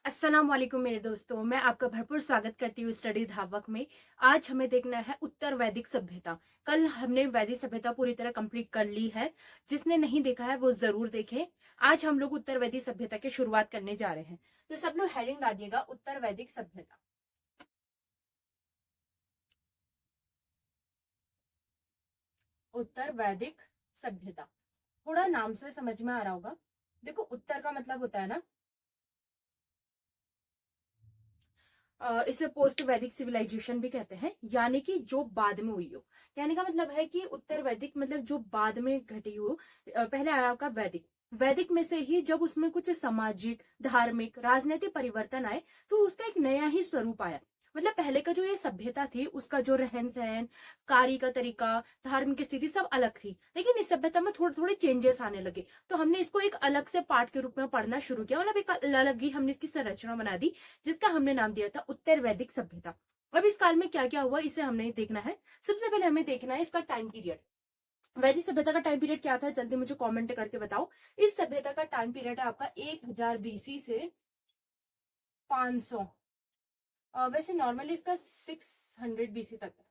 अस्सलाम वालेकुम मेरे दोस्तों, मैं आपका भरपूर स्वागत करती हूँ स्टडी धावक में। आज हमें देखना है उत्तर वैदिक सभ्यता। कल हमने वैदिक सभ्यता पूरी तरह कंप्लीट कर ली है। जिसने नहीं देखा है वो जरूर देखे। आज हम लोग उत्तर वैदिक सभ्यता की शुरुआत करने जा रहे हैं। तो सब लोग हेडिंग डालिएगा, उत्तर वैदिक सभ्यता। उत्तर वैदिक सभ्यता थोड़ा नाम से समझ में आ रहा होगा। देखो, उत्तर का मतलब होता है ना, इसे पोस्ट वैदिक सिविलाइजेशन भी कहते हैं, यानी कि जो बाद में हुई हो। कहने का मतलब है कि उत्तर वैदिक मतलब जो बाद में घटी हो। पहले आया आपका वैदिक। वैदिक में से ही जब उसमें कुछ सामाजिक, धार्मिक, राजनीतिक परिवर्तन आए तो उसका एक नया ही स्वरूप आया। मतलब पहले का जो ये सभ्यता थी उसका जो रहन सहन, कार्य का तरीका, धार्मिक स्थिति सब अलग थी, लेकिन इस सभ्यता में थोड़े थोड़े चेंजेस आने लगे। तो हमने इसको एक अलग से पार्ट के रूप में पढ़ना शुरू किया, मतलब एक अलग ही हमने इसकी संरचना बना दी, जिसका हमने नाम दिया था उत्तर वैदिक सभ्यता। अब इस काल में क्या क्या हुआ इसे हमने देखना है। सबसे पहले हमें देखना है इसका टाइम पीरियड। वैदिक सभ्यता का टाइम पीरियड क्या था, जल्दी मुझे कमेंट करके बताओ। इस सभ्यता का टाइम पीरियड है आपका 1000 बीसी से 500। वैसे नॉर्मली इसका 600 बीसी तक है।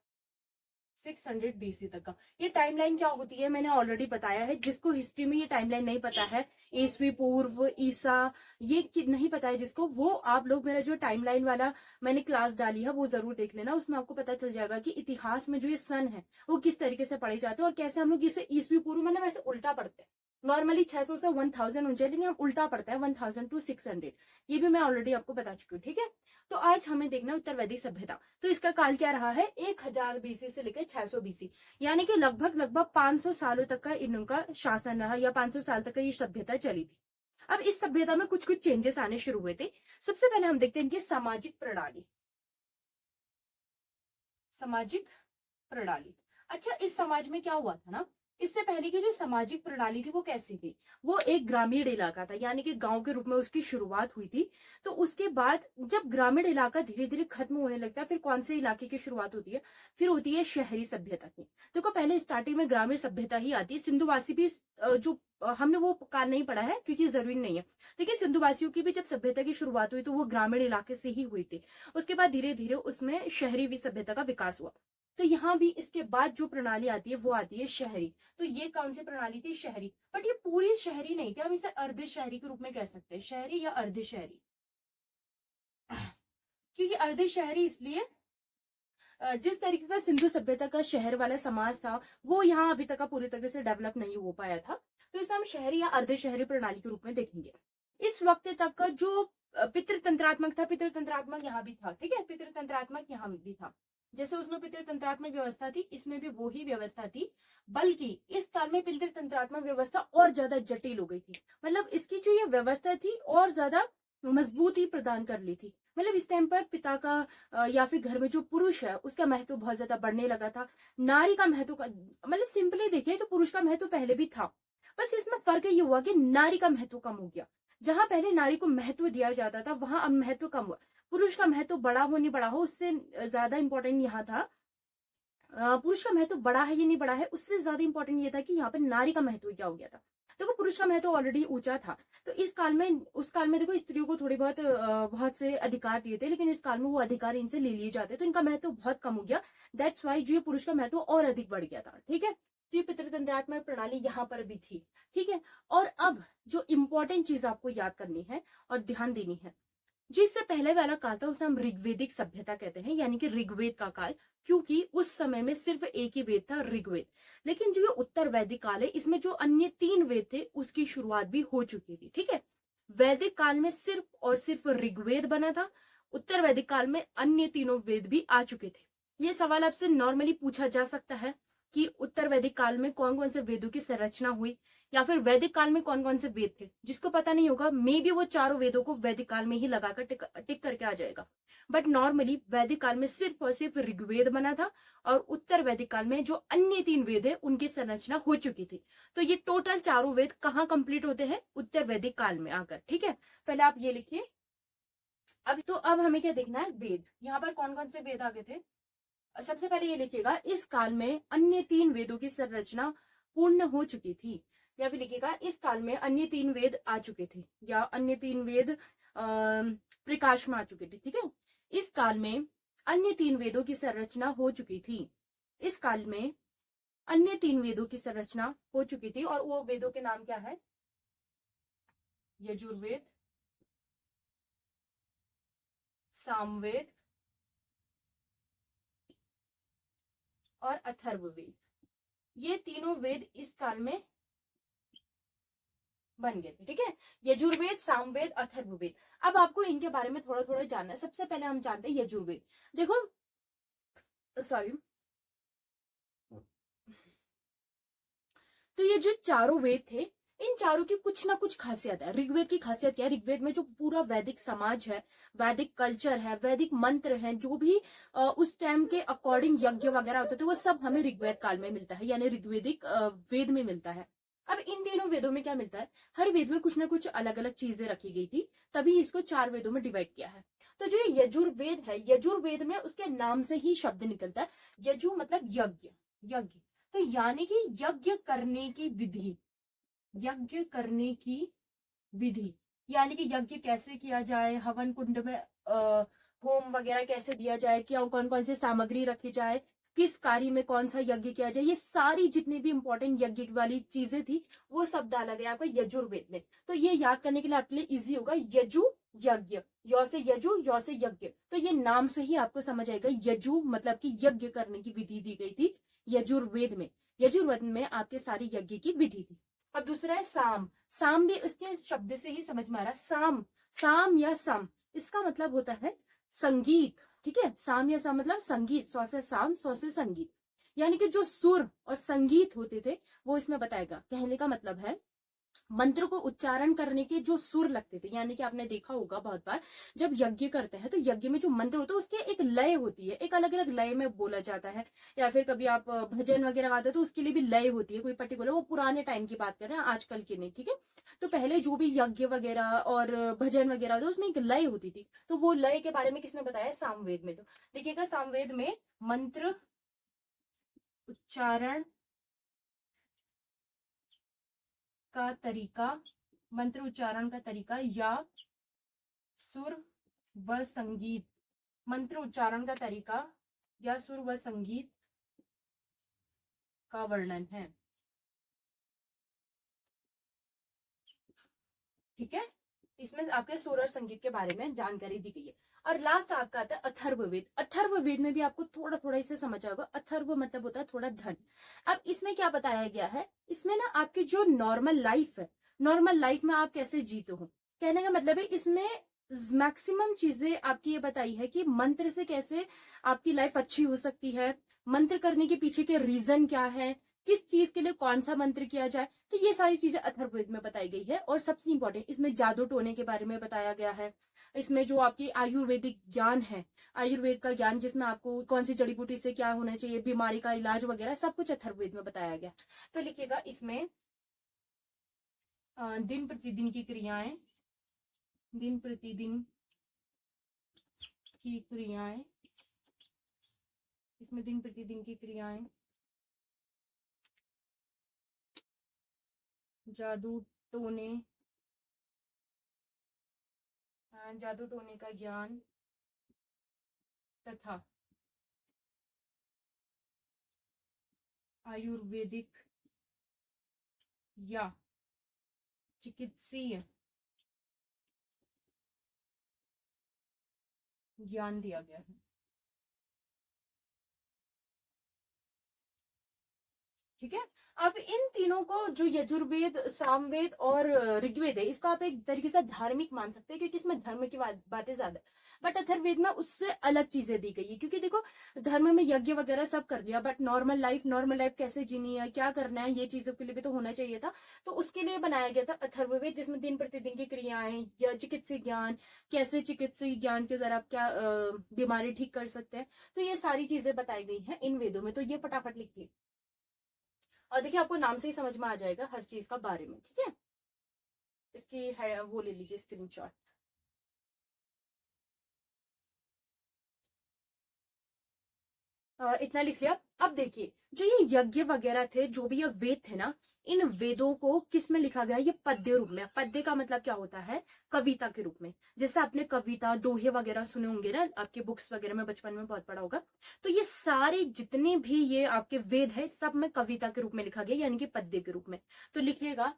600 बीसी तक का ये टाइमलाइन क्या होती है मैंने ऑलरेडी बताया है। जिसको हिस्ट्री में ये टाइमलाइन नहीं पता है, ईसवी पूर्व, ईसा, नहीं पता है जिसको, वो आप लोग मेरा जो टाइमलाइन वाला मैंने क्लास डाली है वो जरूर देख लेना। उसमें आपको पता चल जाएगा कि इतिहास में जो ये सन है वो किस तरीके से पढ़े जाते हैं और कैसे हम लोग इसे ईसवी पूर्व मतलब ऐसे उल्टा पढ़ते हैं। नॉर्मली 600 से 1000 होना चाहिए, लेकिन हम उल्टा पढ़ते हैं 1000 टू 600। ये भी मैं ऑलरेडी आपको बता चुकी हूँ, ठीक है। तो आज हमें देखना है उत्तर वैदिक सभ्यता। तो इसका काल क्या रहा है, 1000 बीसी से लेकर 600 बीसी, यानी कि लगभग लगभग 500 सालों तक का इनका शासन रहा, या 500 साल तक का ये सभ्यता चली थी। अब इस सभ्यता में कुछ कुछ चेंजेस आने शुरू हुए थे। सबसे पहले हम देखते हैं इनकी सामाजिक प्रणाली। सामाजिक प्रणाली। अच्छा, इस समाज में क्या हुआ था ना, इससे पहले की जो सामाजिक प्रणाली थी वो कैसी थी। वो एक ग्रामीण इलाका था, यानी कि गांव के रूप में उसकी शुरुआत हुई थी। तो उसके बाद जब ग्रामीण इलाका धीरे धीरे खत्म होने लगता है, फिर कौन से इलाके की शुरुआत होती है, फिर होती है शहरी सभ्यता की। देखो, पहले स्टार्टिंग में ग्रामीण सभ्यता ही आती है। सिंधुवासी भी जो हमने वो काल नहीं पढ़ा है क्योंकि जरूरी नहीं है, लेकिन सिंधुवासियों की भी जब सभ्यता की शुरुआत हुई तो वो ग्रामीण इलाके से ही हुई थी। उसके बाद धीरे धीरे उसमें शहरी भी सभ्यता का विकास हुआ। तो यहाँ भी इसके बाद जो प्रणाली आती है वो आती है शहरी। तो ये कौन सी प्रणाली थी, शहरी। बट ये पूरी शहरी नहीं थी, हम इसे अर्ध शहरी के रूप में कह सकते हैं, शहरी या अर्ध शहरी। क्योंकि अर्ध शहरी इसलिए, जिस तरीके का सिंधु सभ्यता का शहर वाला समाज था वो यहाँ अभी तक का पूरी तरीके से डेवलप नहीं हो पाया था। तो इसे हम शहरी या अर्ध शहरी प्रणाली के रूप में देखेंगे। इस वक्त तक का जो पितृतंत्रात्मक था, पितृतंत्रात्मक यहाँ भी था, ठीक है, पितृतंत्रात्मक यहाँ भी था। जैसे उसमें पितृतंत्रात्मक व्यवस्था थी, इसमें भी वही व्यवस्था थी। बल्कि इस काल में पितृतंत्रात्मक व्यवस्था और ज्यादा जटिल हो गई थी। मतलब इसकी जो ये व्यवस्था थी और ज्यादा मजबूती प्रदान कर ली थी। मतलब इस टाइम पर पिता का या फिर घर में जो पुरुष है उसका महत्व बहुत ज्यादा बढ़ने लगा था। नारी का महत्व का मतलब सिंपली देखिए तो पुरुष का महत्व पहले भी था, बस इसमें फर्क ये हुआ कि नारी का महत्व कम हो गया। जहां पहले नारी को महत्व दिया जाता था वहां अब महत्व कम हुआ। पुरुष का महत्व बड़ा हो नहीं बड़ा हो उससे ज्यादा इंपॉर्टेंट यहाँ था, पुरुष का महत्व बड़ा है या नहीं बड़ा है उससे ज्यादा इंपॉर्टेंट ये था कि यहाँ पे नारी का महत्व क्या हो गया था। देखो, पुरुष का महत्व ऑलरेडी ऊंचा था। तो इस काल में, उस काल में देखो स्त्रियों को थोड़ी बहुत बहुत से अधिकार दिए थे, लेकिन इस काल में वो अधिकार इनसे ले लिए जाते, तो इनका महत्व बहुत कम हो गया। दैट्स वाई जो ये पुरुष का महत्व और अधिक बढ़ गया था, ठीक है। तो ये पितृतंत्रात्मक प्रणाली यहाँ पर भी थी, ठीक है। और अब जो इंपॉर्टेंट चीज आपको याद करनी है और ध्यान देनी है, जिससे पहले वाला काल था उसे हम ऋग्वेदिक सभ्यता कहते हैं, यानी कि ऋग्वेद का काल। क्योंकि उस समय में सिर्फ एक ही वेद था, ऋग्वेद। लेकिन जो ये उत्तर वैदिक काल है इसमें जो अन्य 3 वेद थे उसकी शुरुआत भी हो चुकी थी, ठीक है। वैदिक काल में सिर्फ और सिर्फ ऋग्वेद बना था। उत्तर वैदिक काल में अन्य तीनों वेद भी आ चुके थे। ये सवाल आपसे नॉर्मली पूछा जा सकता है कि उत्तर वैदिक काल में कौन कौन से वेदों की संरचना हुई, या फिर वैदिक काल में कौन कौन से वेद थे। जिसको पता नहीं होगा मे बी वो चारों वेदों को वैदिक काल में ही लगाकर टिक करके आ जाएगा। बट नॉर्मली वैदिक काल में सिर्फ और सिर्फ ऋग्वेद बना था, और उत्तर वैदिक काल में जो अन्य 3 वेद है उनकी संरचना हो चुकी थी। तो ये टोटल चारों वेद कहाँ कंप्लीट होते हैं, उत्तर वैदिक काल में आकर, ठीक है। पहले आप ये लिखिए। अब हमें क्या देखना है, वेद। यहाँ पर कौन कौन से वेद आगे थे, सबसे पहले ये लिखिएगा, इस काल में अन्य 3 वेदों की संरचना पूर्ण हो चुकी थी। या फिर लिखिएगा, इस काल में अन्य 3 वेद आ चुके थे, या अन्य 3 वेद प्रकाश में आ चुकी थी। ठीक है, इस काल में अन्य 3 वेदों की संरचना हो चुकी थी। इस काल में अन्य 3 वेदों की संरचना हो चुकी थी, और वो वेदों के नाम क्या है? यजुर्वेद, सामवेद और अथर्ववेद। ये तीनों वेद इस काल में बन गए थे। ठीक है, यजुर्वेद, सामवेद, अथर्ववेद। अब आपको इनके बारे में थोड़ा थोड़ा जानना है। सबसे पहले हम जानते हैं यजुर्वेद। देखो, सॉरी, तो ये जो चारों वेद थे, इन चारों की कुछ ना कुछ खासियत है। ऋग्वेद की खासियत क्या है? ऋग्वेद में जो पूरा वैदिक समाज है, वैदिक कल्चर है, वैदिक मंत्र हैं, जो भी उस टाइम के अकॉर्डिंग यज्ञ वगैरह होते थे, वो सब हमें ऋग्वेद काल में मिलता है, यानी ऋग्वेदिक वेद में मिलता है। अब इन तीनों वेदों में क्या मिलता है? हर वेद में कुछ ना कुछ अलग अलग चीजें रखी गई थी, तभी इसको 4 वेदों में डिवाइड किया है। तो जो यजुर्वेद है, यजुर्वेद में उसके नाम से ही शब्द निकलता है। यजु मतलब यज्ञ, यज्ञ, तो यानी कि यज्ञ करने की विधि, यज्ञ करने की विधि, यानी कि यज्ञ कैसे किया जाए, हवन कुंड में होम वगैरह कैसे दिया जाए, क्या कौन कौन सी सामग्री रखी जाए, किस कार्य में कौन सा यज्ञ किया जाए, ये सारी जितनी भी इंपॉर्टेंट यज्ञ वाली चीजें थी, वो सब डाला गया आपका यजुर्वेद में। तो ये याद करने के लिए आपके लिए इजी होगा, यजु यज्ञ, यो से यजु, यो से यज्ञ। तो ये नाम से ही आपको समझ आएगा, यजु मतलब कि यज्ञ करने की विधि दी गई थी यजुर्वेद में। यजुर्वेद में आपके सारी यज्ञ की विधि थी। अब दूसरा है साम। साम भी उसके शब्द से ही समझ में आ रहा है। साम, साम या सम, इसका मतलब होता है संगीत। ठीक है, साम या सम मतलब संगीत, सौ से साम, सौ से संगीत, यानी कि जो सुर और संगीत होते थे वो इसमें बताएगा। कहने का मतलब है मंत्र को उच्चारण करने के जो सुर लगते थे, यानी कि आपने देखा होगा बहुत बार जब यज्ञ करते हैं तो यज्ञ में जो मंत्र होता है उसके एक लय होती है, एक अलग अलग लय में बोला जाता है। या फिर कभी आप भजन वगैरह गाते हैं तो उसके लिए भी लय होती है कोई पर्टिकुलर, वो पुराने टाइम की बात कर रहे हैं, आजकल की नहीं। ठीक है, तो पहले जो भी यज्ञ वगैरह और भजन वगैरह होता है उसमें एक लय होती थी, तो वो लय के बारे में किसने बताया? सामवेद में। तो देखिएगा, सामवेद में मंत्र उच्चारण का तरीका, मंत्र उच्चारण का तरीका या सुर व संगीत, मंत्र उच्चारण का तरीका या सुर व संगीत का वर्णन है। ठीक है, इसमें आपके सुर और संगीत के बारे में जानकारी दी गई है। और लास्ट आपका आता है अथर्ववेद। अथर्ववेद में भी आपको थोड़ा थोड़ा इसे समझ आएगा। अथर्व मतलब होता है थोड़ा धन। अब इसमें क्या बताया गया है? इसमें ना आपकी जो नॉर्मल लाइफ है, नॉर्मल लाइफ में आप कैसे जीते हो, कहने का मतलब है इसमें मैक्सिमम चीजें आपकी ये बताई है कि मंत्र से कैसे आपकी लाइफ अच्छी हो सकती है, मंत्र करने के पीछे के रीजन क्या है, किस चीज के लिए कौन सा मंत्र किया जाए, तो ये सारी चीजें अथर्ववेद में बताई गई है। और सबसे इंपॉर्टेंट, इसमें जादू टोने के बारे में बताया गया है। इसमें जो आपकी आयुर्वेदिक ज्ञान है, आयुर्वेद का ज्ञान, जिसमें आपको कौन सी जड़ी बूटी से क्या होना चाहिए, बीमारी का इलाज वगैरह सब कुछ अथर्ववेद में बताया गया। तो लिखिएगा इसमें दिन प्रतिदिन की क्रियाएं, दिन प्रतिदिन की क्रियाएं, इसमें दिन प्रतिदिन की क्रियाएं, जादू टोने, जादू टोने का ज्ञान तथा आयुर्वेदिक या चिकित्सीय ज्ञान दिया गया है। ठीक है, अब इन तीनों को, जो यजुर्वेद, सामवेद और ऋग्वेद है, इसको आप एक तरीके से धार्मिक मान सकते हैं, क्योंकि इसमें धर्म की बातें ज्यादा है। बट अथर्ववेद में उससे अलग चीजें दी गई है, क्योंकि देखो धर्म में यज्ञ वगैरह सब कर दिया, but normal life, normal life कैसे जीनी है, क्या करना है, ये चीजों के लिए भी तो होना चाहिए था। तो उसके लिए बनाया गया था अथर्ववेद, जिसमें दिन प्रतिदिन की क्रियाएं या चिकित्सीय ज्ञान, कैसे चिकित्सीय ज्ञान के द्वारा आप क्या बीमारी ठीक कर सकते हैं, तो ये सारी चीजें बताई गई हैं इन वेदों में। तो ये फटाफट लिखिए, और देखिए आपको नाम से ही समझ में आ जाएगा हर चीज का बारे में। ठीक है, इसकी है वो ले लीजिए स्क्रीनशॉट। इतना लिख लिया। अब देखिए, जो ये यज्ञ वगैरह थे, जो भी ये वेद थे ना, इन वेदों को किस में लिखा गया है? ये पद्य रूप में। पद्य का मतलब क्या होता है? कविता के रूप में। जैसे आपने कविता, दोहे वगैरह सुने होंगे ना आपके बुक्स वगैरह में, बचपन में बहुत पढ़ा होगा। तो ये सारे जितने भी ये आपके वेद है, सब में कविता के रूप में लिखा गया, यानी कि पद्य के रूप में। तो लिखिएगा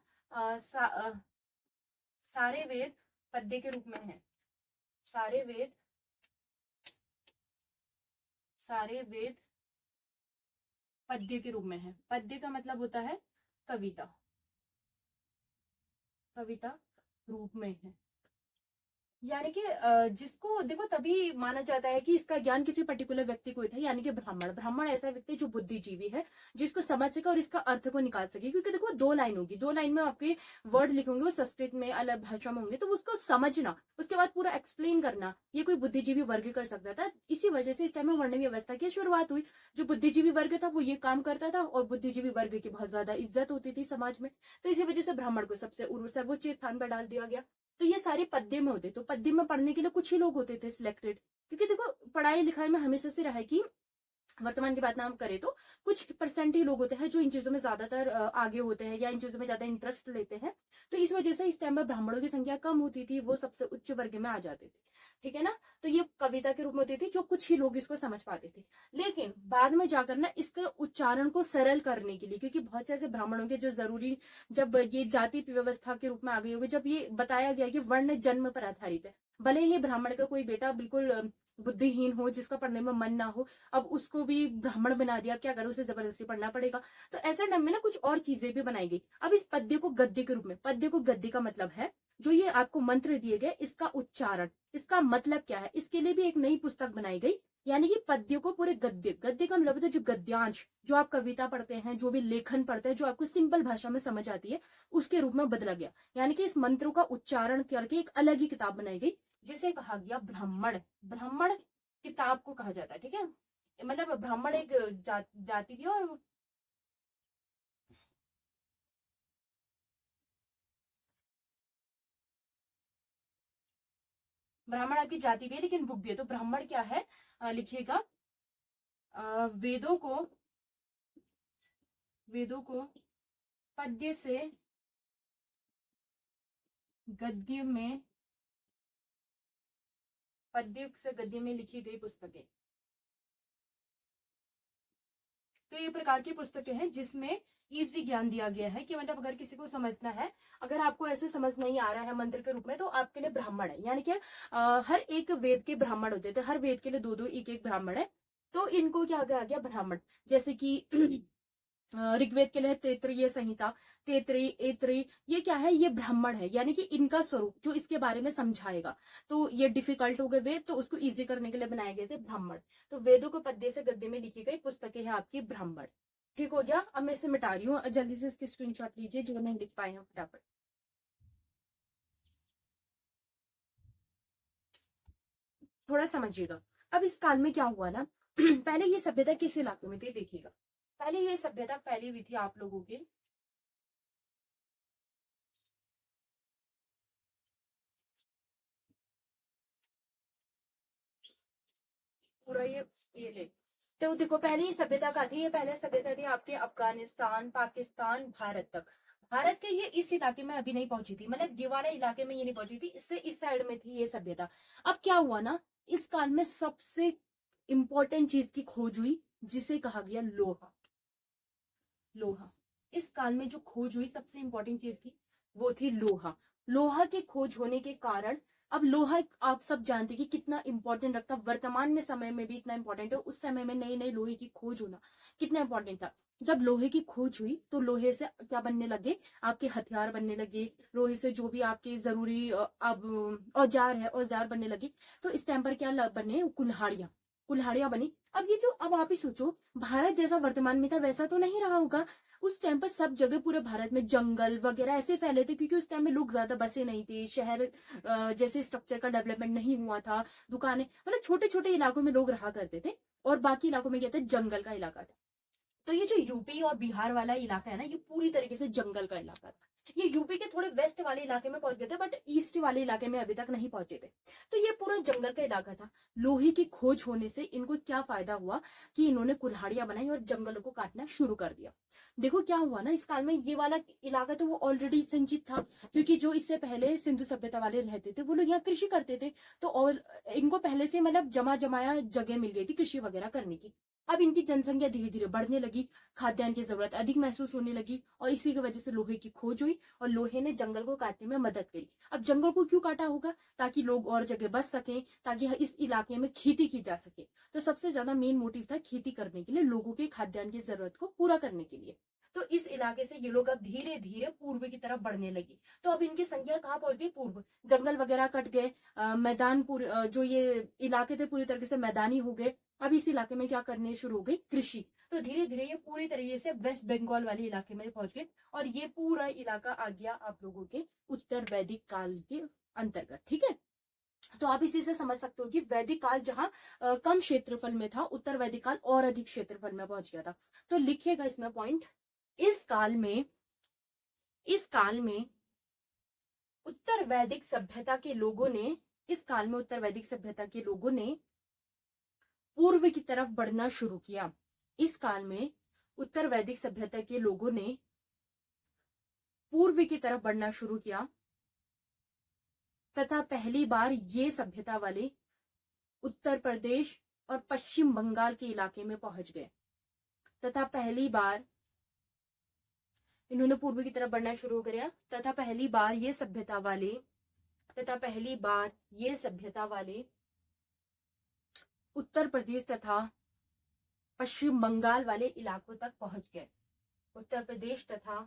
सारे वेद पद्य के रूप में है। सारे वेद पद्य के रूप में है। पद्य का मतलब होता है कविता, कविता रूप में है। यानी कि जिसको देखो तभी माना जाता है कि इसका ज्ञान किसी पर्टिकुलर व्यक्ति को ही था, यानी कि ब्राह्मण। ब्राह्मण ऐसा व्यक्ति जो बुद्धिजीवी है, जिसको समझ सके और इसका अर्थ को निकाल सके। क्योंकि देखो 2 लाइन होगी, 2 लाइन में आपके वर्ड लिखेंगे वो संस्कृत में अलग भाषा में होंगे, तो उसको समझना, उसके बाद पूरा एक्सप्लेन करना, ये कोई बुद्धिजीवी वर्ग कर सकता था। इसी वजह से इस टाइम में वर्ण व्यवस्था की शुरुआत हुई। जो बुद्धिजीवी वर्ग था वो ये काम करता था, और बुद्धिजीवी वर्ग की बहुत ज्यादा इज्जत होती थी समाज में। तो इसी वजह से ब्राह्मण को सबसे सर्वोच्च स्थान पर डाल दिया गया। तो ये सारे पद्य में होते, तो पद्य में पढ़ने के लिए कुछ ही लोग होते थे सिलेक्टेड। क्योंकि देखो पढ़ाई लिखाई में हमेशा से रहा है कि वर्तमान की बात ना हम करें तो कुछ परसेंट ही लोग होते हैं जो इन चीजों में ज्यादातर आगे होते हैं या इन चीजों में ज्यादा इंटरेस्ट लेते हैं। तो इस वजह से इस टाइम में ब्राह्मणों की संख्या कम होती थी, वो सबसे उच्च वर्ग में आ जाते थे। ठीक है ना। तो ये कविता के रूप में होती थी, जो कुछ ही लोग इसको समझ पाते थे। लेकिन बाद में जाकर ना इसके उच्चारण को सरल करने के लिए, क्योंकि बहुत से ऐसे ब्राह्मणों के जो जरूरी, जब ये जाति व्यवस्था के रूप में आ गई होगी, जब ये बताया गया कि वर्ण जन्म पर आधारित है, भले ही ब्राह्मण का कोई बेटा बिल्कुल बुद्धिहीन हो, जिसका पढ़ने में मन ना हो, अब उसको भी ब्राह्मण बना दिया, क्या करो, उसे जबरदस्ती पढ़ना पड़ेगा। तो ऐसे टाइम में ना कुछ और चीजें भी बनाई गई। अब इस पद्य को गद्य के रूप में, पद्य को गद्य का मतलब है जो ये आपको मंत्र दिए गए, इसका उच्चारण, इसका मतलब क्या है, इसके लिए भी एक नई पुस्तक बनाई गई। यानी कि पद्य को पूरे गद्य, गद्य का मतलब होता है जो गद्यांश, जो आप कविता पढ़ते हैं, जो भी लेखन पढ़ते हैं, जो आपको सिंपल भाषा में समझ आती है, उसके रूप में बदला गया। यानी कि इस मंत्रों का उच्चारण करके एक अलग ही किताब बनाई गई, जिसे कहा गया ब्राह्मण। ब्राह्मण किताब को कहा जाता है। ठीक है, मतलब ब्राह्मण एक जाति थी, और ब्राह्मण आपकी जाति भी है लेकिन बुक भी है। तो ब्राह्मण क्या है, लिखिएगा वेदों को, वेदों को पद्य से गद्य में, पद्य से गद्य में लिखी गई पुस्तकें। तो ये प्रकार की पुस्तकें हैं जिसमें इजी ज्ञान दिया गया है, कि मतलब अगर किसी को समझना है, अगर आपको ऐसे समझ नहीं आ रहा है मंत्र के रूप में, तो आपके लिए ब्राह्मण है। यानी कि हर एक वेद के ब्राह्मण होते थे, हर वेद के लिए 2-2 एक-एक ब्राह्मण है। तो इनको क्या कहा गया, ब्राह्मण। जैसे कि ऋग्वेद के लिए तैत्तिरीय संहिता, तैत्तिरीय, ऐत्रेयी, ये क्या है, ये ब्राह्मण है। यानी कि इनका स्वरूप जो इसके बारे में समझाएगा। तो ये डिफिकल्ट हो गए वेद, तो उसको इजी करने के लिए बनाए गए थे ब्राह्मण। तो वेदों को पद्य से गद्य में लिखी गई पुस्तकें हैं आपकी ब्राह्मण। ठीक हो गया। अब मैं इसे मिटा रही हूँ, जल्दी से इसकी स्क्रीनशॉट लीजिए जो नहीं लिख पाए हैं फटाफट। थोड़ा समझिएगा। अब इस काल में क्या हुआ ना, पहले ये सभ्यता किस इलाके में थी देखिएगा। पहले ये सभ्यता फैली हुई थी आप लोगों के, पूरा ये ले। तो देखो पहले ये सभ्यता का थी, ये पहले सभ्यता थी आपके अफगानिस्तान, पाकिस्तान, भारत तक। भारत के ये इस इलाके में अभी नहीं पहुंची थी, मतलब ये वाले इलाके में ये नहीं पहुंची थी, इससे इस साइड में थी ये सभ्यता। अब क्या हुआ ना, इस काल में सबसे इंपॉर्टेंट चीज की खोज हुई, जिसे कहा गया लोहा। लोहा, इस काल में जो खोज हुई सबसे इंपॉर्टेंट चीज की, वो थी लोहा। लोहा की खोज होने के कारण, अब लोहा आप सब जानते हैं कि कितना इंपॉर्टेंट रखता, वर्तमान में समय में भी इतना इंपॉर्टेंट है, उस समय में नई नई लोहे की खोज होना कितना इंपॉर्टेंट था। जब लोहे की खोज हुई तो लोहे से क्या बनने लगे, आपके हथियार बनने लगे, लोहे से जो भी आपके जरूरी अब औजार है, औजार बनने लगे। तो इस टाइम पर क्या बने, कुल्हाड़ियां, कुल्हाड़ियां बनी। अब ये जो, अब आप ही सोचो, भारत जैसा वर्तमान में था वैसा तो नहीं रहा होगा। उस टाइम पर सब जगह पूरे भारत में जंगल वगैरह ऐसे फैले थे, क्योंकि उस टाइम में लोग ज्यादा बसे नहीं थे, शहर जैसे स्ट्रक्चर का डेवलपमेंट नहीं हुआ था, दुकानें, मतलब छोटे छोटे इलाकों में लोग रहा करते थे, और बाकी इलाकों में क्या था, जंगल का इलाका था। तो ये जो यूपी और बिहार वाला इलाका है ना, ये पूरी तरीके से जंगल का इलाका था। ये यूपी के थोड़े वेस्ट वाले इलाके में पहुंच गए थे, बट ईस्ट वाले इलाके में अभी तक नहीं पहुंचे थे। तो ये पूरा जंगल का इलाका था। लोहे की खोज होने से इनको क्या फायदा हुआ कि इन्होंने कुल्हाड़ियां बनाई और जंगलों को काटना शुरू कर दिया। देखो क्या हुआ ना, इस काल में ये वाला इलाका तो वो ऑलरेडी सिंचित था, क्योंकि जो इससे पहले सिंधु सभ्यता वाले रहते थे वो लोग यहाँ कृषि करते थे, तो और इनको पहले से मतलब जमा जमाया जगह मिल गई थी कृषि वगैरह करने की। अब इनकी जनसंख्या धीरे धीरे बढ़ने लगी, खाद्यान्न की जरूरत अधिक महसूस होने लगी, और इसी की वजह से लोहे की खोज हुई और लोहे ने जंगल को काटने में मदद करी। अब जंगल को क्यों काटा होगा? ताकि लोग और जगह बस सकें, ताकि इस इलाके में खेती की जा सके। तो सबसे ज्यादा मेन मोटिव था खेती करने के लिए, लोगों के खाद्यान्न की जरूरत को पूरा करने के लिए। तो इस इलाके से ये लोग अब धीरे धीरे पूर्व की तरफ बढ़ने लगी। तो अब इनकी संख्या कहाँ पहुंच गई? पूर्व। जंगल वगैरह कट गए, मैदान पूरे जो ये इलाके थे पूरी तरीके से मैदानी हो गए। अब इस इलाके में क्या करने शुरू हो गई? कृषि। तो धीरे धीरे ये पूरी तरीके से वेस्ट बंगाल वाले इलाके में पहुंच गए, और ये पूरा इलाका आ गया आप लोगों के उत्तर वैदिक काल के अंतर्गत। ठीक है, तो आप इसी से समझ सकते हो कि वैदिक काल जहां कम क्षेत्रफल में था, उत्तर वैदिक काल और अधिक क्षेत्रफल में पहुंच गया था। तो लिखिएगा इसमें पॉइंट, इस काल में उत्तर वैदिक सभ्यता के लोगों ने, इस काल में उत्तर वैदिक सभ्यता के लोगों ने पूर्व की तरफ बढ़ना शुरू किया। इस काल में उत्तर वैदिक सभ्यता के लोगों ने पूर्व की तरफ बढ़ना शुरू किया, तथा पहली बार ये सभ्यता वाले उत्तर प्रदेश और पश्चिम बंगाल के इलाके में पहुंच गए। तथा पहली बार इन्होंने पूर्व की तरफ बढ़ना शुरू किया, तथा पहली बार ये सभ्यता वाले उत्तर प्रदेश तथा पश्चिम बंगाल वाले इलाकों तक पहुंच गए। उत्तर प्रदेश तथा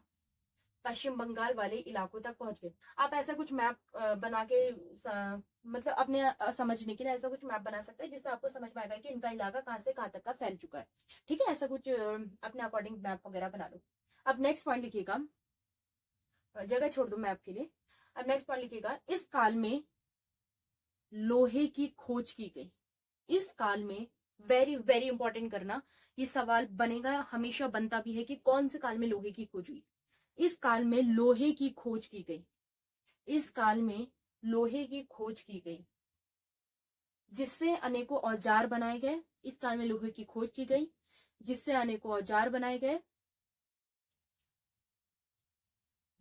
पश्चिम बंगाल वाले इलाकों तक पहुंच गए। आप ऐसा कुछ मैप बना के मतलब अपने समझने के लिए ऐसा कुछ मैप बना सकते हैं जिससे आपको समझ में आएगा कि इनका इलाका कहाँ से कहाँ तक का फैल चुका है। ठीक है, ऐसा कुछ अपने अकॉर्डिंग मैप वगैरह बना लो। अब नेक्स्ट पॉइंट लिखिएगा, जगह छोड़ दो मैप के लिए। अब नेक्स्ट पॉइंट लिखिएगा, इस काल में लोहे की खोज की गई। इस काल में, वेरी वेरी इंपॉर्टेंट करना, ये सवाल बनेगा, हमेशा बनता भी है कि कौन से काल में लोहे की खोज हुई। इस काल में लोहे की खोज की गई। इस काल में लोहे की खोज की गई, जिससे अनेकों औजार बनाए गए। इस काल में लोहे की खोज की गई, जिससे अनेकों औजार बनाए गए,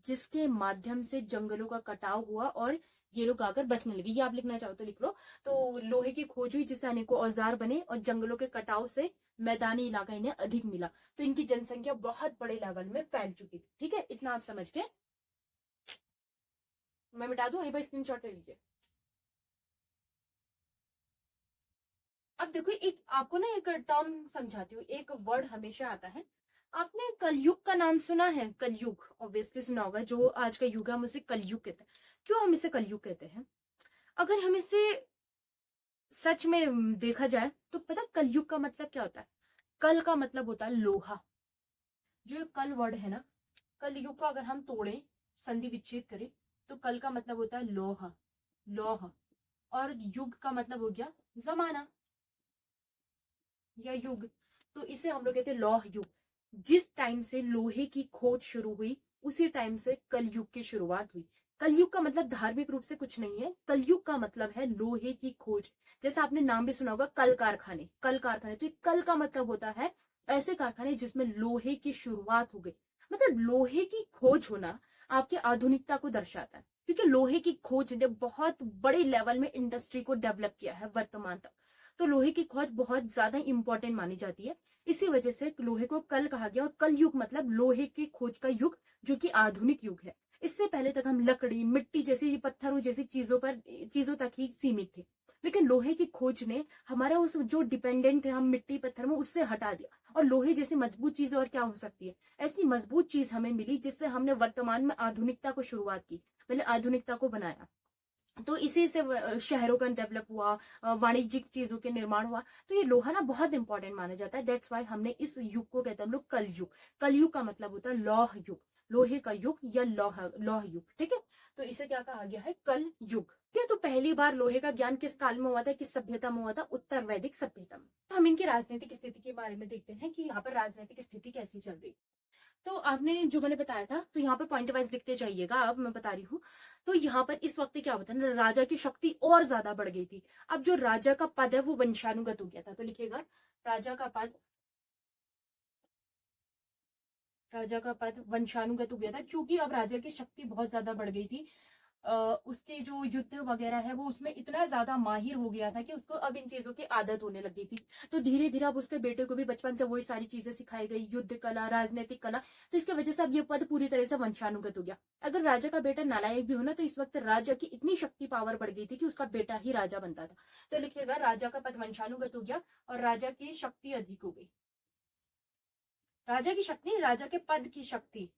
जिसके माध्यम से जंगलों का कटाव हुआ और ये लोग आकर बसने लगे। ये आप लिखना चाहो तो लिख लो। तो लोहे की खोज हुई जिससे अनेकों औजार बने, और जंगलों के कटाव से मैदानी इलाका इन्हें अधिक मिला। तो इनकी जनसंख्या बहुत बड़े लेवल में फैल चुकी थी। ठीक है, इतना आप समझ गए। मैं मिटा दूं, एक बार स्क्रीनशॉट ले लीजिए। अब देखो, एक आपको ना एक टर्म समझाती हूँ। एक वर्ड हमेशा आता है, आपने कलयुग का नाम सुना है? कलयुग ऑब्वियसली सुना होगा। जो आज का युग है हम उसे कलयुग कहते हैं। क्यों हम इसे कलयुग कहते हैं? अगर हम इसे सच में देखा जाए तो पता कलयुग का मतलब क्या होता है? कल का मतलब होता है लोहा। जो कल वर्ड है ना, कलयुग का अगर हम तोड़े, संधि विच्छेद करें, तो कल का मतलब होता है लोहा, लौह। और युग का मतलब हो गया जमाना या युग। तो इसे हम लोग कहते हैं लौह युग। जिस टाइम से लोहे की खोज शुरू हुई उसी टाइम से कलयुग की शुरुआत हुई। कलयुग का मतलब धार्मिक रूप से कुछ नहीं है, कलयुग का मतलब है लोहे की खोज। जैसे आपने नाम भी सुना होगा कल कारखाने, कल कारखाने। तो कल का मतलब होता है ऐसे कारखाने जिसमें लोहे की शुरुआत हो गई। मतलब लोहे की खोज होना आपकी आधुनिकता को दर्शाता है, क्योंकि लोहे की खोज ने बहुत बड़े लेवल में इंडस्ट्री को डेवलप किया है वर्तमान तक। तो लोहे की खोज बहुत ज्यादा इंपॉर्टेंट मानी जाती है। इसी वजह से लोहे को कल कहा गया, और कल युग मतलब लोहे की खोज का युग, जो कि आधुनिक युग है। इससे पहले तक हम लकड़ी, मिट्टी जैसी, पत्थरों जैसी चीजों तक ही सीमित थे। लेकिन लोहे की खोज ने हमारा उस जो डिपेंडेंट है हम मिट्टी पत्थर में, उससे हटा दिया। और लोहे जैसी मजबूत चीज और क्या हो सकती है? ऐसी मजबूत चीज हमें मिली जिससे हमने वर्तमान में आधुनिकता को शुरुआत की, मतलब आधुनिकता को बनाया। तो इसी से शहरों का डेवलप हुआ, वाणिज्यिक चीजों के निर्माण हुआ। तो ये लोहा ना बहुत इंपॉर्टेंट माना जाता है। दैट्स वाई हमने इस युग को कहते हैं हम लोग कलयुग। कलयुग का मतलब होता है लौह युग, लोहे का युग या लौह युग। ठीक है, तो इसे क्या कहा गया है? कल युग। ठीक है, तो पहली बार लोहे का ज्ञान किस काल में हुआ था, किस सभ्यता में हुआ था? उत्तर वैदिक सभ्यता में। तो हम इनकी राजनीतिक स्थिति के बारे में देखते हैं कि यहाँ पर राजनीतिक स्थिति कैसी चल रही। तो आपने जो मैंने बताया था, तो यहाँ पर पॉइंट वाइज लिखते जाइएगा, अब मैं बता रही हूँ। तो यहाँ पर इस वक्त क्या होता है ना, राजा की शक्ति और ज्यादा बढ़ गई थी। अब जो राजा का पद है वो वंशानुगत हो गया था, तो लिखिएगा राजा का पद, राजा का पद वंशानुगत हो गया था, क्योंकि अब राजा की शक्ति बहुत ज्यादा बढ़ गई थी। उसके जो युद्ध वगैरह है वो उसमें इतना ज्यादा माहिर हो गया था कि उसको अब इन चीजों की आदत होने लग गई थी। तो धीरे धीरे अब उसके बेटे को भी बचपन से वही सारी चीजें सिखाई गई, युद्ध कला, राजनीतिक कला। तो इसकी वजह से अब ये पद पूरी तरह से वंशानुगत हो गया। अगर राजा का बेटा नालायक भी हो ना, तो इस वक्त राजा की इतनी शक्ति पावर बढ़ गई थी कि उसका बेटा ही राजा बनता था। तो लिखिएगा राजा का पद वंशानुगत हो गया और राजा की शक्ति अधिक हो गई। राजा की शक्ति, राजा के पद की शक्ति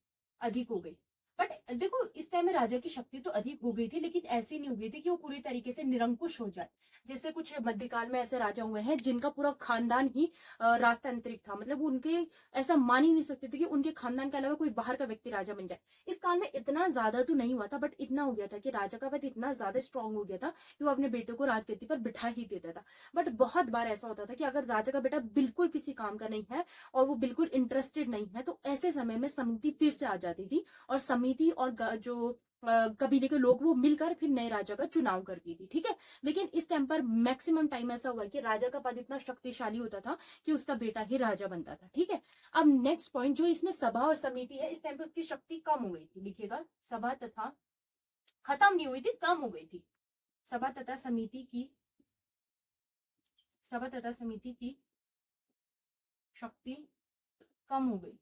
अधिक हो गई। बट देखो इस टाइम में राजा की शक्ति तो अधिक हो गई थी, लेकिन ऐसी नहीं हो गई थी कि वो पूरी तरीके से निरंकुश हो जाए। जैसे कुछ मध्यकाल में ऐसे राजा हुए हैं जिनका पूरा खानदान ही राजतांत्रिक था, मतलब उनके ऐसा मान ही नहीं सकते थे कि उनके खानदान के अलावा कोई बाहर का व्यक्ति राजा बन जाए। इस काल में इतना ज्यादा तो नहीं हुआ था, बट इतना हो गया था कि राजा का पद इतना ज्यादा स्ट्रांग हो गया था कि वो अपने बेटे को राजगद्दी पर बिठा ही देता था। बट बहुत बार ऐसा होता था कि अगर राजा का बेटा बिल्कुल किसी काम का नहीं है और वो बिल्कुल इंटरेस्टेड नहीं है, तो ऐसे समय में समिति फिर से आ जाती थी और समिति और जो कबीले के लोग वो मिलकर फिर नए राजा का चुनाव करती थी। ठीक है, लेकिन इस टाइम पर मैक्सिमम टाइम ऐसा हुआ कि राजा का पद इतना शक्तिशाली होता था कि उसका बेटा ही राजा बनता था। ठीक है, अब नेक्स्ट पॉइंट जो इसमें सभा और समिति है, इस टाइम पे उसकी शक्ति कम हो गई थी। लिखिएगा सभा तथा, खत्म नहीं हुई थी, कम हो गई थी। सभा तथा समिति की, सभा तथा समिति की शक्ति कम हो गई,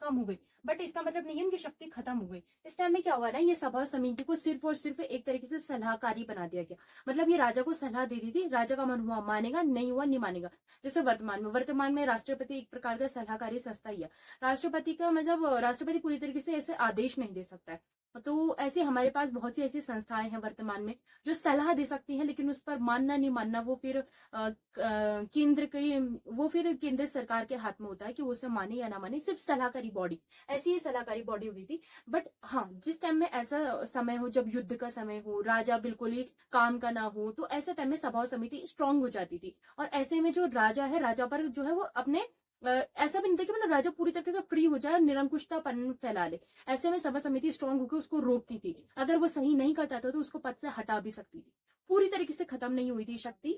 कम हो गई। बट इसका मतलब नहीं है उनकी शक्ति खत्म हो गई। इस टाइम में क्या हुआ ना, ये सभा समिति को सिर्फ और सिर्फ एक तरीके से सलाहकारी बना दिया गया। मतलब ये राजा को सलाह दे दी थी, राजा का मन हुआ मानेगा, नहीं हुआ नहीं मानेगा। जैसे वर्तमान में राष्ट्रपति एक प्रकार का सलाहकारी संस्था ही है। राष्ट्रपति का मतलब राष्ट्रपति पूरी तरीके से ऐसे आदेश नहीं दे सकता है। तो ऐसे हमारे पास बहुत सी ऐसी संस्थाएं हैं वर्तमान में जो सलाह दे सकती हैं, लेकिन उस पर मानना नहीं मानना वो फिर केंद्र के, वो फिर केंद्र सरकार के हाथ में होता है कि वो उसे माने या ना माने। सिर्फ सलाहकारी बॉडी, ऐसी ही सलाहकारी बॉडी हुई थी। बट हाँ, जिस टाइम में ऐसा समय हो जब युद्ध का समय हो, राजा बिल्कुल ही काम का ना हो, तो ऐसे टाइम में सभा और समिति स्ट्रांग हो जाती थी। और ऐसे में जो राजा है, राजा पर जो है वो अपने ऐसा भी नहीं था कि मतलब राजा पूरी तरीके से फ्री हो जाए, निरंकुशतापन फैला ले। ऐसे में सभा समिति स्ट्रांग होकर उसको रोकती थी। अगर वो सही नहीं करता था तो उसको पद से हटा भी सकती थी। पूरी तरीके से खत्म नहीं हुई थी शक्ति,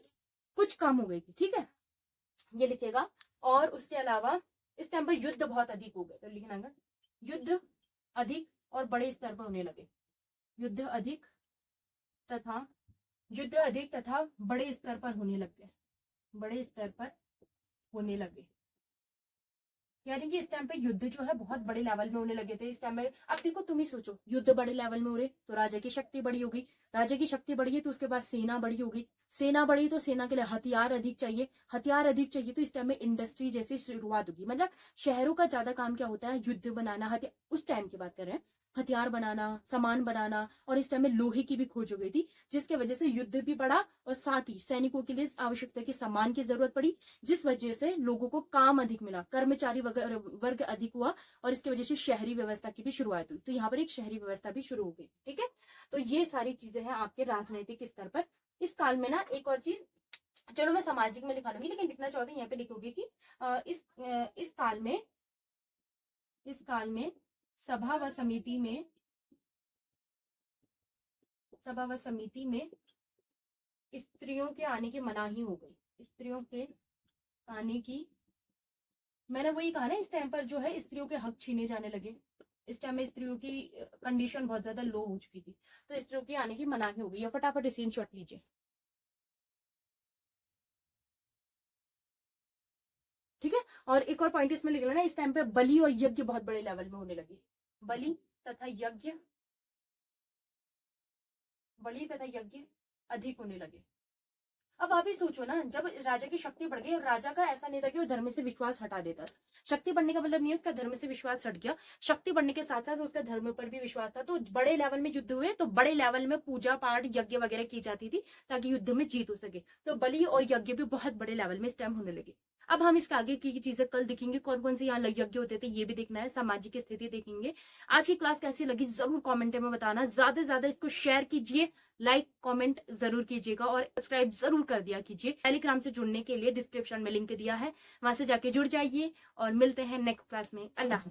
कुछ कम हो गई थी। ठीक है, ये लिखेगा। और उसके अलावा इस टाइम पर युद्ध बहुत अधिक हो गए, तो लिखना युद्ध अधिक और बड़े स्तर पर होने लगे। युद्ध अधिक तथा, युद्ध अधिक तथा बड़े स्तर पर होने लग गए, बड़े स्तर पर होने लगे। यानी कि इस टाइम पे युद्ध जो है बहुत बड़े लेवल में होने लगे थे इस टाइम में। अब देखो तुम ही सोचो, युद्ध बड़े लेवल में हो रहे तो राजा की शक्ति बड़ी होगी, राजा की शक्ति बढ़ी है तो उसके बाद सेना बड़ी होगी, सेना बढ़ी तो सेना के लिए हथियार अधिक चाहिए, हथियार अधिक चाहिए तो इस टाइम में इंडस्ट्री जैसी शुरुआत होगी। मतलब शहरों का ज्यादा काम क्या होता है, युद्ध बनाना, हथियार, उस टाइम की बात कर रहे हैं, हथियार बनाना, सामान बनाना। और इस टाइम में लोहे की भी खोज हो गई थी, जिसके वजह से युद्ध भी बढ़ा और साथ ही सैनिकों के लिए आवश्यकता की सामान की जरूरत पड़ी, जिस वजह से लोगों को काम अधिक मिला, कर्मचारी वर्ग अधिक हुआ और इसकी वजह से शहरी व्यवस्था की भी शुरुआत हुई। तो यहाँ पर एक शहरी व्यवस्था भी शुरू हो गई। ठीक है, तो ये सारी चीजें हैं आपके राजनीतिक स्तर पर। इस काल में ना एक और चीज, चलो मैं सामाजिक में लिखा लूंगी, लेकिन लिखना चाहती हूँ यहाँ पे लिखोगे कि इस काल में, इस काल में सभा व समिति में, सभा व समिति में स्त्रियों के आने की मनाही हो गई, स्त्रियों के आने की, मैंने वही कहा ना, इस टाइम पर जो है स्त्रियों के हक छीने जाने लगे। इस टाइम में स्त्रियों की कंडीशन बहुत ज्यादा लो हो चुकी थी, तो स्त्रियों की आने की मनाही हो गई। या फटाफट स्क्रीनशॉट लीजिए। ठीक है, और एक और पॉइंट इसमें लिख लेना, इस टाइम पे बलि और यज्ञ बहुत बड़े लेवल में होने लगे, बलि तथा यज्ञ, बलि तथा यज्ञ अधिक होने लगे। अब आप ही सोचो ना, जब राजा की शक्ति बढ़ गई और राजा का ऐसा नहीं था कि वो धर्म से विश्वास हटा देता। शक्ति बढ़ने का मतलब नहीं है उसका धर्म से विश्वास हट गया, शक्ति बढ़ने के साथ साथ उसका धर्म पर भी विश्वास था। तो बड़े लेवल में युद्ध हुए तो बड़े लेवल में पूजा पाठ यज्ञ वगैरह की जाती थी ताकि युद्ध में जीत हो सके। तो बलि और यज्ञ भी बहुत बड़े लेवल में इस टाइम होने लगे। अब हम इसके आगे की चीजें कल देखेंगे, कौन कौन से यहाँ यज्ञ होते थे ये भी देखना है, सामाजिक स्थिति देखेंगे। आज की क्लास कैसी लगी जरूर कमेंट में बताना, ज्यादा से ज्यादा इसको शेयर कीजिए, लाइक कमेंट जरूर कीजिएगा और सब्सक्राइब जरूर कर दिया कीजिए। टेलीग्राम से जुड़ने के लिए डिस्क्रिप्शन में लिंक दिया है, वहां से जाके जुड़ जाइए और मिलते हैं नेक्स्ट क्लास में। अल्लाह।